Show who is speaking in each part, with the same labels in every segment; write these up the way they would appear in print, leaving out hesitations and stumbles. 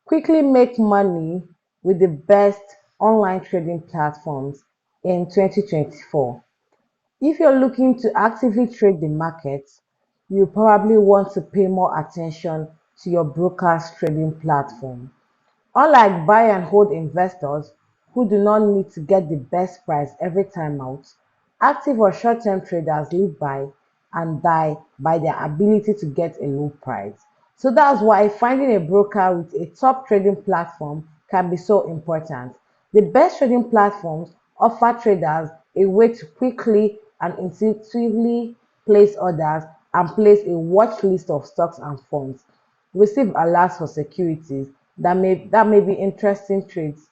Speaker 1: Quickly make money with the best online trading platforms in 2024. If you're looking to actively trade the market, you probably want to pay more attention to your broker's trading platform. Unlike buy and hold investors who do not need to get the best price every time out, active or short-term traders live by and die by their ability to get a low price. So that's why finding a broker with a top trading platform can be so important. The best trading platforms offer traders a way to quickly and intuitively place orders and place a watch list of stocks and funds, receive alerts for securities that may be interesting trades,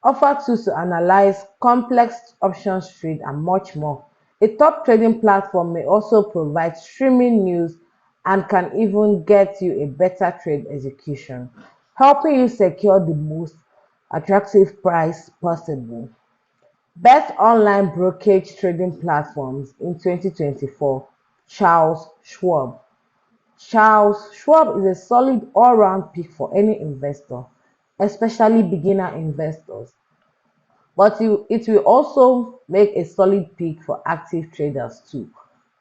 Speaker 1: offer tools to analyze complex options trade and much more. A top trading platform may also provide streaming news and can even get you a better trade execution, helping you secure the most attractive price possible. Best online brokerage trading platforms in 2024. Charles Schwab. Charles Schwab is a solid all-round pick for any investor, especially beginner investors, but it will also make a solid pick for active traders too.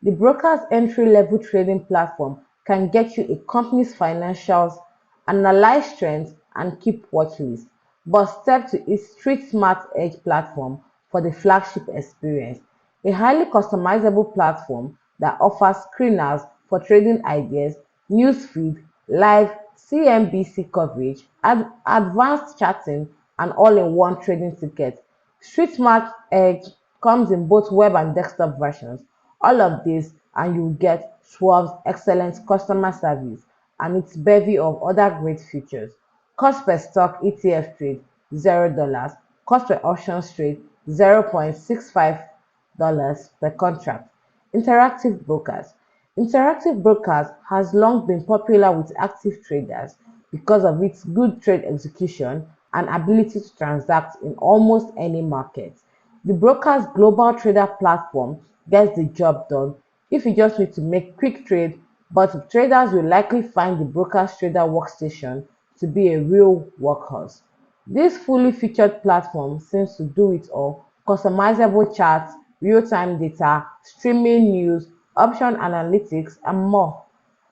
Speaker 1: The broker's entry-level trading platform can get you a company's financials, analyze trends, and keep watch lists, but step to its Street Smart Edge platform for the flagship experience, a highly customizable platform that offers screeners for trading ideas, newsfeed, live CNBC coverage, advanced chatting, and all-in-one trading tickets. Street Smart Edge comes in both web and desktop versions. All of this, and you get Schwab's excellent customer service and its bevy of other great features. Cost per stock ETF trade $0. Cost per options trade $0.65 per contract. Interactive brokers. Interactive brokers has long been popular with active traders because of its good trade execution and ability to transact in almost any market. The broker's global trader platform gets the job done if you just need to make quick trade, but traders will likely find the broker's trader workstation to be a real workhorse. This fully featured platform seems to do it all: customizable charts, real-time data, streaming news, option analytics, and more.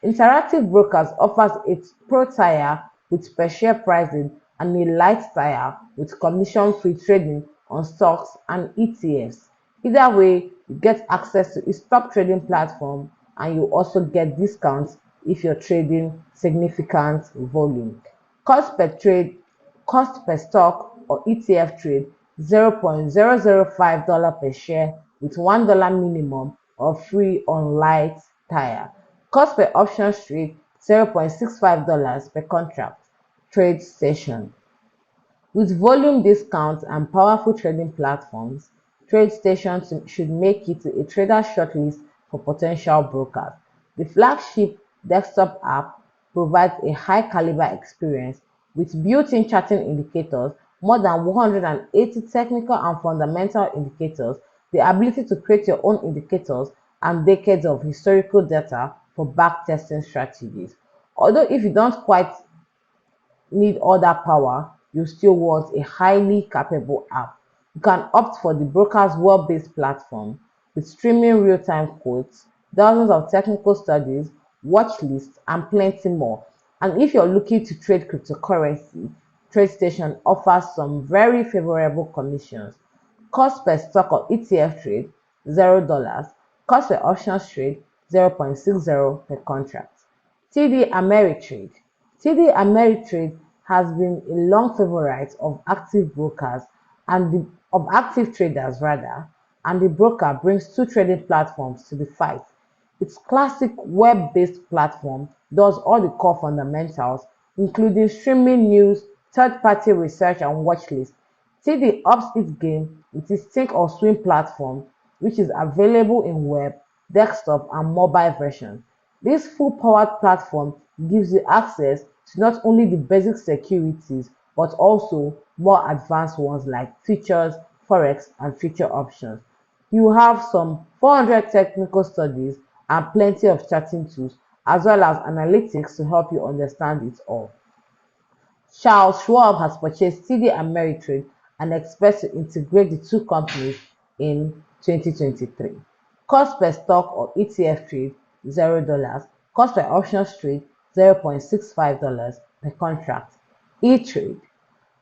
Speaker 1: Interactive Brokers offers a pro tier with per share pricing and a light tier with commission-free trading on stocks and ETFs. Either way, you get access to its top trading platform and you also get discounts if you're trading significant volume. Cost per trade, cost per stock or ETF trade $0.005 per share with $1 minimum or free on light tire. Cost per option trade $0.65 per contract. Trade station. With volume discounts and powerful trading platforms, TradeStation should make it a trader shortlist for potential brokers. The flagship desktop app provides a high-caliber experience with built-in charting indicators, more than 180 technical and fundamental indicators, the ability to create your own indicators, and decades of historical data for backtesting strategies. Although if you don't quite need all that power, you still want a highly capable app. You can opt for the broker's web-based platform with streaming real-time quotes, dozens of technical studies, watch lists, and plenty more. And if you're looking to trade cryptocurrency, TradeStation offers some very favorable commissions. Cost per stock or ETF trade $0. Cost per options trade $0.60 per contract. TD Ameritrade. TD Ameritrade has been a long favorite of active brokers and of active traders rather, and the broker brings two trading platforms to the fight. Its classic web-based platform does all the core fundamentals, including streaming news, third-party research, and watch lists. TD ups its game with its Think or Swim platform, which is available in web, desktop, and mobile versions. This full-powered platform gives you access to not only the basic securities but also more advanced ones like futures, forex, and future options. You have some 400 technical studies and plenty of charting tools, as well as analytics to help you understand it all. Charles Schwab has purchased TD Ameritrade and expects to integrate the two companies in 2023. Cost per stock or ETF trade $0. Cost per options trade $0.65 per contract. E-Trade.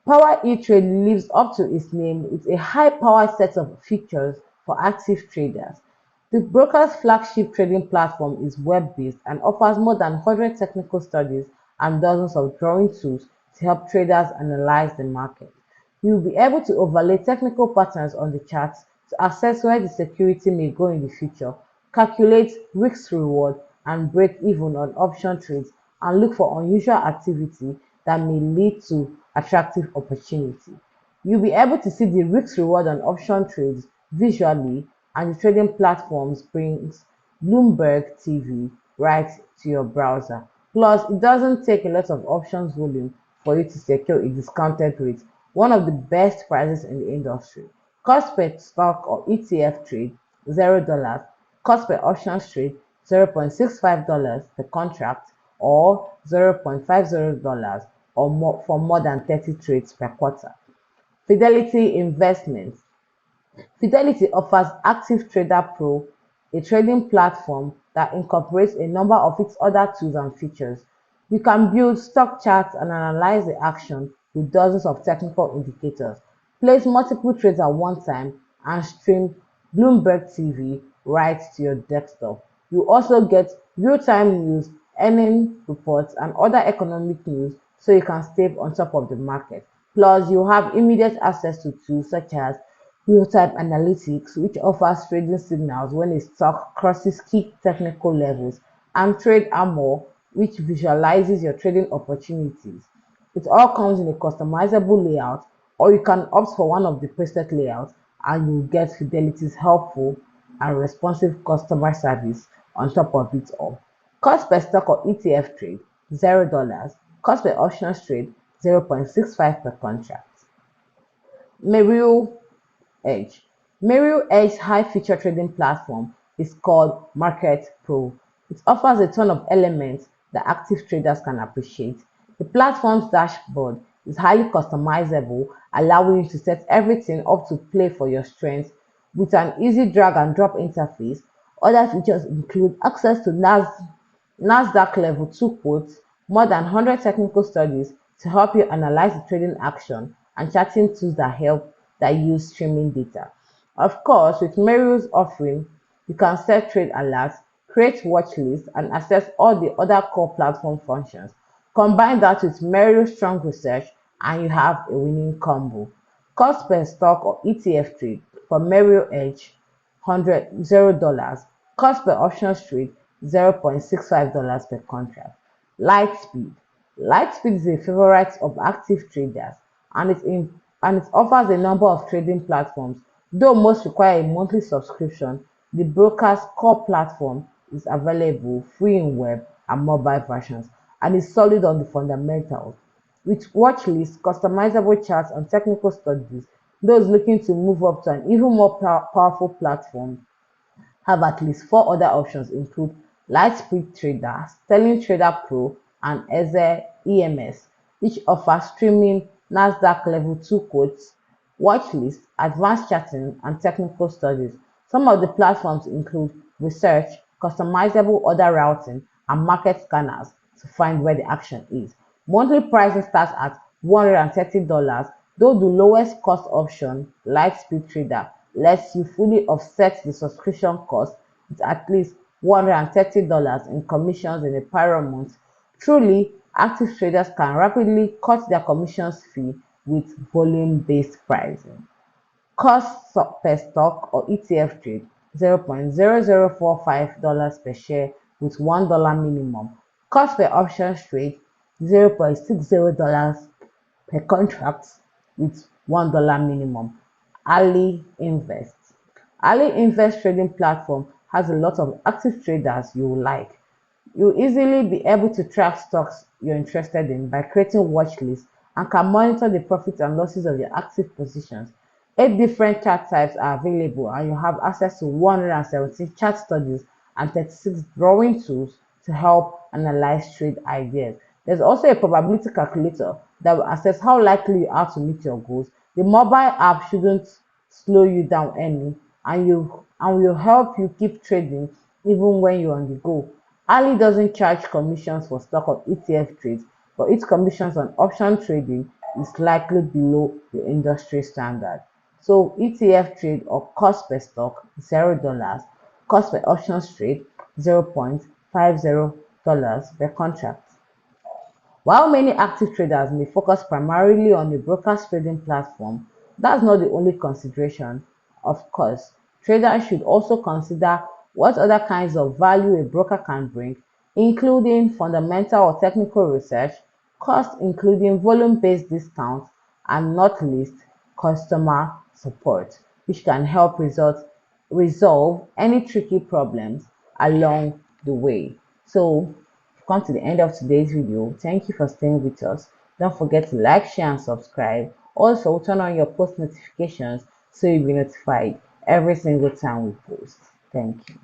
Speaker 1: Power E-Trade lives up to its name with a high-powered set of features for active traders. The broker's flagship trading platform is web-based and offers more than 100 technical studies and dozens of drawing tools to help traders analyze the market. You'll be able to overlay technical patterns on the charts to assess where the security may go in the future, calculate risk-reward, and break even on option trades, and look for unusual activity that may lead to attractive opportunity. You'll be able to see the risk reward on option trades visually, and the trading platforms brings Bloomberg TV right to your browser. Plus, it doesn't take a lot of options volume for you to secure a discounted rate, one of the best prices in the industry. Cost per stock or ETF trade $0. Cost per options trade $0.65 per contract or $0.50 or more for more than 30 trades per quarter. Fidelity Investments. Fidelity offers Active Trader Pro, a trading platform that incorporates a number of its other tools and features. You can build stock charts and analyze the action with dozens of technical indicators, place multiple trades at one time, and stream Bloomberg TV right to your desktop. You also get real-time news, earning reports, and other economic news so you can stay on top of the market. Plus, you have immediate access to tools such as real-time analytics, which offers trading signals when a stock crosses key technical levels, and Trade Armor, which visualizes your trading opportunities. It all comes in a customizable layout, or you can opt for one of the preset layouts and you'll get Fidelity's helpful and responsive customer service on top of it all. Cost per stock or ETF trade $0. Cost per options trade 0.65 per contract. Merrill Edge. Merrill Edge's high-feature trading platform is called Market Pro. It offers a ton of elements that active traders can appreciate. The platform's dashboard is highly customizable, allowing you to set everything up to play for your strengths with an easy drag and drop interface. Other features include access to NASDAQ Level 2 quotes, more than 100 technical studies to help you analyze the trading action, and charting tools that use streaming data. Of course, with Merrill's offering, you can set trade alerts, create watch lists, and access all the other core platform functions. Combine that with Merrill's strong research, and you have a winning combo. Cost per stock or ETF trade for Merrill Edge $0. Cost per options trade $0.65 per contract. Lightspeed. Lightspeed is a favorite of active traders, and it offers a number of trading platforms. Though most require a monthly subscription, the broker's core platform is available free in web and mobile versions and is solid on the fundamentals. With watch lists, customizable charts, and technical studies, those looking to move up to an even more powerful platform have at least four other options include Lightspeed Trader, Sterling Trader Pro, and Eze EMS, which offer streaming NASDAQ Level 2 quotes, watch lists, advanced charting, and technical studies. Some of the platforms include research, customizable order routing, and market scanners to find where the action is. Monthly pricing starts at $130, though the lowest cost option, Lightspeed Trader, lets you fully offset the subscription cost with at least $130 in commissions in a prior month. Truly, active traders can rapidly cut their commissions fee with volume-based pricing. Cost per stock or ETF trade $0.0045 per share with $1 minimum. Cost per options trade $0.60 per contract with $1 minimum. Ali Invest. Ali Invest trading platform has a lot of active traders you will like. You'll easily be able to track stocks you're interested in by creating watch lists and can monitor the profits and losses of your active positions. 8 different chart types are available, and you have access to 117 chart studies and 36 drawing tools to help analyze trade ideas. There's also a probability calculator that will assess how likely you are to meet your goals. The mobile app shouldn't slow you down any, and will help you keep trading even when you're on the go. Ali doesn't charge commissions for stock or ETF trades, but its commissions on option trading is likely below the industry standard. So ETF trade or cost per stock $0, cost per options trade $0.50 per contract. While many active traders may focus primarily on a broker's trading platform, that's not the only consideration. Of course, traders should also consider what other kinds of value a broker can bring, including fundamental or technical research, cost including volume-based discounts, and not least, customer support, which can help resolve any tricky problems along the way. So come to the end of today's video. Thank you for staying with us. Don't forget to like, share, and subscribe. Also, turn on your post notifications so you'll be notified every single time we post. Thank you.